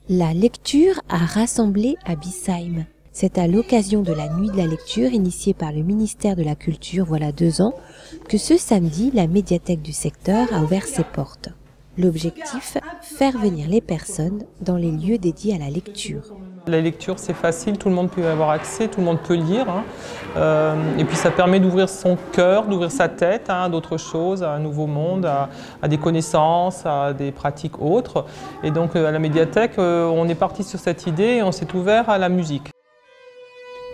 La lecture a rassemblé à Bissheim. C'est à l'occasion de la nuit de la lecture initiée par le ministère de la Culture voilà 2 ans que ce samedi, la médiathèque du secteur a ouvert ses portes. L'objectif, faire venir les personnes dans les lieux dédiés à la lecture. La lecture, c'est facile, tout le monde peut y avoir accès, tout le monde peut lire. Et puis ça permet d'ouvrir son cœur, d'ouvrir sa tête à d'autres choses, à un nouveau monde, à des connaissances, à des pratiques autres. Et donc à la médiathèque, on est parti sur cette idée et on s'est ouvert à la musique.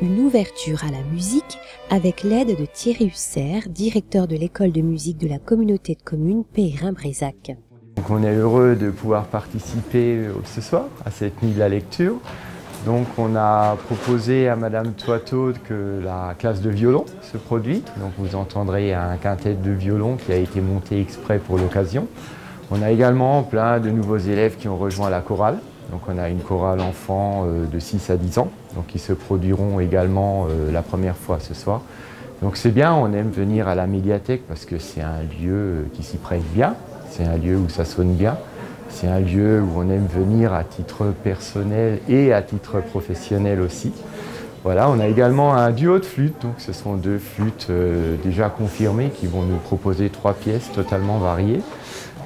Une ouverture à la musique avec l'aide de Thierry Husser, directeur de l'école de musique de la communauté de communes Peyrin-Brézac. Donc on est heureux de pouvoir participer ce soir à cette nuit de la lecture. Donc on a proposé à Madame Toiteau que la classe de violon se produise. Donc vous entendrez un quintet de violon qui a été monté exprès pour l'occasion. On a également plein de nouveaux élèves qui ont rejoint la chorale. Donc on a une chorale enfant de 6 à 10 ans, donc qui se produiront également la première fois ce soir. Donc c'est bien, on aime venir à la médiathèque parce que c'est un lieu qui s'y prête bien, c'est un lieu où ça sonne bien, c'est un lieu où on aime venir à titre personnel et à titre professionnel aussi. Voilà, on a également un duo de flûtes, donc ce sont 2 flûtes déjà confirmées qui vont nous proposer 3 pièces totalement variées.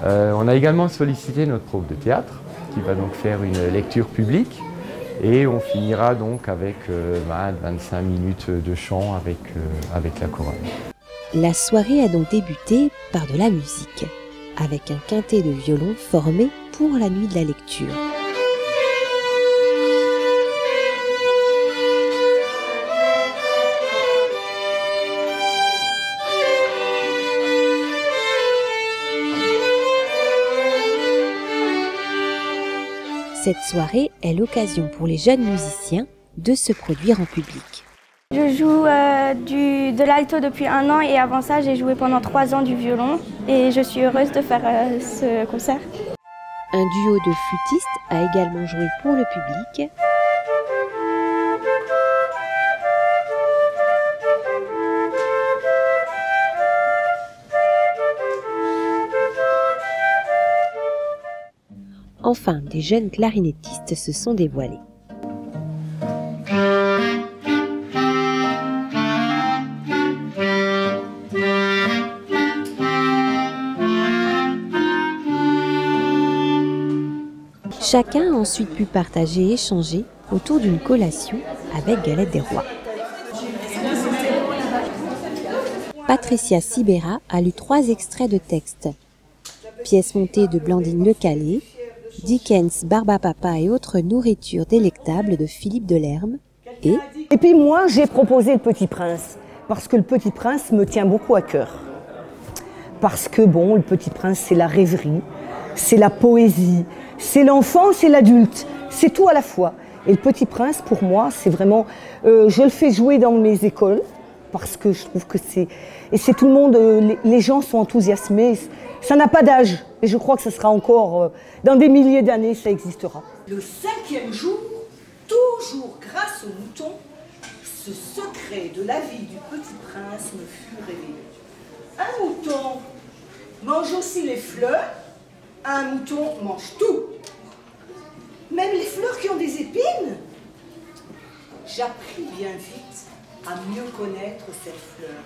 On a également sollicité notre prof de théâtre, qui va donc faire une lecture publique et on finira donc avec 20-25 minutes de chant avec la chorale. La soirée a donc débuté par de la musique, avec un quintet de violon formé pour la nuit de la lecture. Cette soirée est l'occasion pour les jeunes musiciens de se produire en public. Je joue de l'alto depuis 1 an et avant ça j'ai joué pendant 3 ans du violon et je suis heureuse de faire ce concert. Un duo de flûtistes a également joué pour le public. Enfin, des jeunes clarinettistes se sont dévoilés. Chacun a ensuite pu partager et échanger autour d'une collation avec Galette des Rois. Patricia Sibera a lu 3 extraits de textes. Pièces montées de Blandine Lecalé, Dickens, Barbapapa et autres nourritures délectables de Philippe Delerme et puis moi j'ai proposé Le Petit Prince parce que Le Petit Prince me tient beaucoup à cœur. Parce que bon, Le Petit Prince c'est la rêverie, c'est la poésie, c'est l'enfant, c'est l'adulte, c'est tout à la fois. Et Le Petit Prince pour moi c'est vraiment, je le fais jouer dans mes écoles parce que je trouve que c'est tout le monde, les gens sont enthousiasmés. Ça n'a pas d'âge et je crois que ce sera encore, dans des milliers d'années, ça existera. Le 5e jour, toujours grâce au mouton, ce secret de la vie du petit prince me fut révélé. Un mouton mange aussi les fleurs, un mouton mange tout. Même les fleurs qui ont des épines. J'appris bien vite à mieux connaître cette fleur.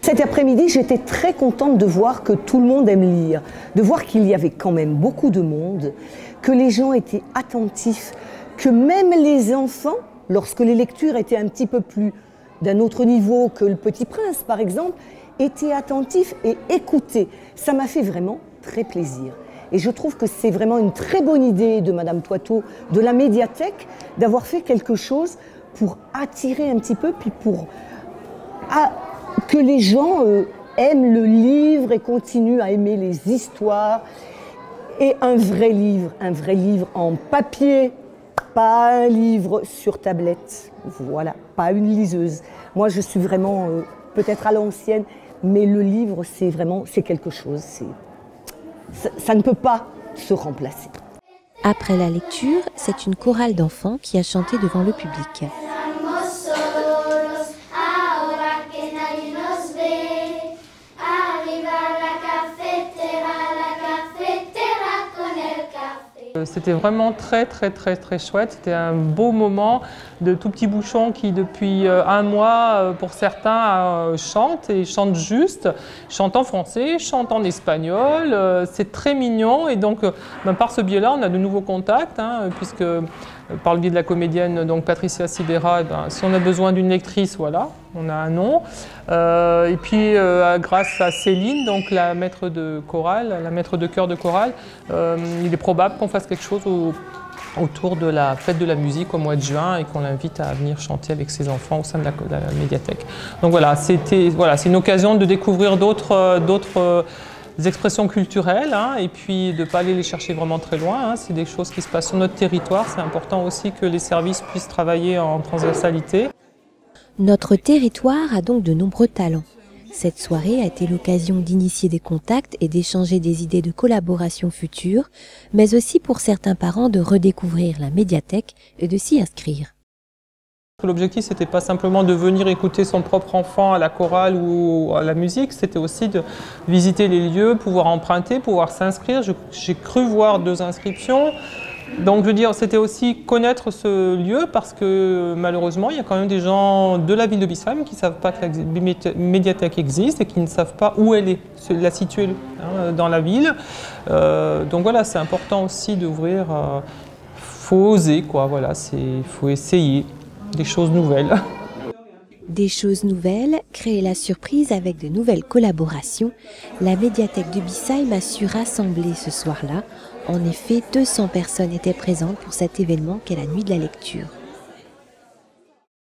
Cet après-midi, j'étais très contente de voir que tout le monde aime lire, de voir qu'il y avait quand même beaucoup de monde, que les gens étaient attentifs, que même les enfants, lorsque les lectures étaient un petit peu plus d'un autre niveau que Le Petit Prince par exemple, étaient attentifs et écoutaient. Ça m'a fait vraiment très plaisir. Et je trouve que c'est vraiment une très bonne idée de Madame Toiteau, de la médiathèque, d'avoir fait quelque chose pour attirer un petit peu, puis pour que les gens aiment le livre et continuent à aimer les histoires. Et un vrai livre en papier, pas un livre sur tablette, voilà, pas une liseuse. Moi je suis vraiment peut-être à l'ancienne, mais le livre c'est quelque chose, ça ne peut pas se remplacer. Après la lecture, c'est une chorale d'enfants qui a chanté devant le public. C'était vraiment très chouette, c'était un beau moment de tout petits bouchons qui depuis un mois pour certains chantent et chantent juste, chantent en français, chantent en espagnol, c'est très mignon et donc par ce biais-là on a de nouveaux contacts puisque par le biais de la comédienne donc Patricia Sibera, si on a besoin d'une lectrice, voilà, on a un nom. Et puis grâce à Céline, donc la maître de chorale, la maître de chœur de chorale, il est probable qu'on fasse quelque chose autour de la fête de la musique au mois de juin et qu'on l'invite à venir chanter avec ses enfants au sein de la médiathèque. Donc voilà, c'est une occasion de découvrir d'autres expressions culturelles et puis de ne pas aller les chercher vraiment très loin. C'est des choses qui se passent sur notre territoire. C'est important aussi que les services puissent travailler en transversalité. Notre territoire a donc de nombreux talents. Cette soirée a été l'occasion d'initier des contacts et d'échanger des idées de collaboration futures, mais aussi pour certains parents de redécouvrir la médiathèque et de s'y inscrire. L'objectif, c'était pas simplement de venir écouter son propre enfant à la chorale ou à la musique, c'était aussi de visiter les lieux, pouvoir emprunter, pouvoir s'inscrire. J'ai cru voir 2 inscriptions. Donc, je veux dire, c'était aussi connaître ce lieu parce que malheureusement, il y a quand même des gens de la ville de Biesheim qui ne savent pas que la médiathèque existe et qui ne savent pas où elle est, la situer dans la ville. Donc voilà, c'est important aussi d'ouvrir. Faut oser, quoi. Voilà, faut essayer des choses nouvelles. Des choses nouvelles, créer la surprise avec de nouvelles collaborations. La médiathèque de Biesheim a su rassembler ce soir-là. En effet, 200 personnes étaient présentes pour cet événement qu'est la Nuit de la lecture.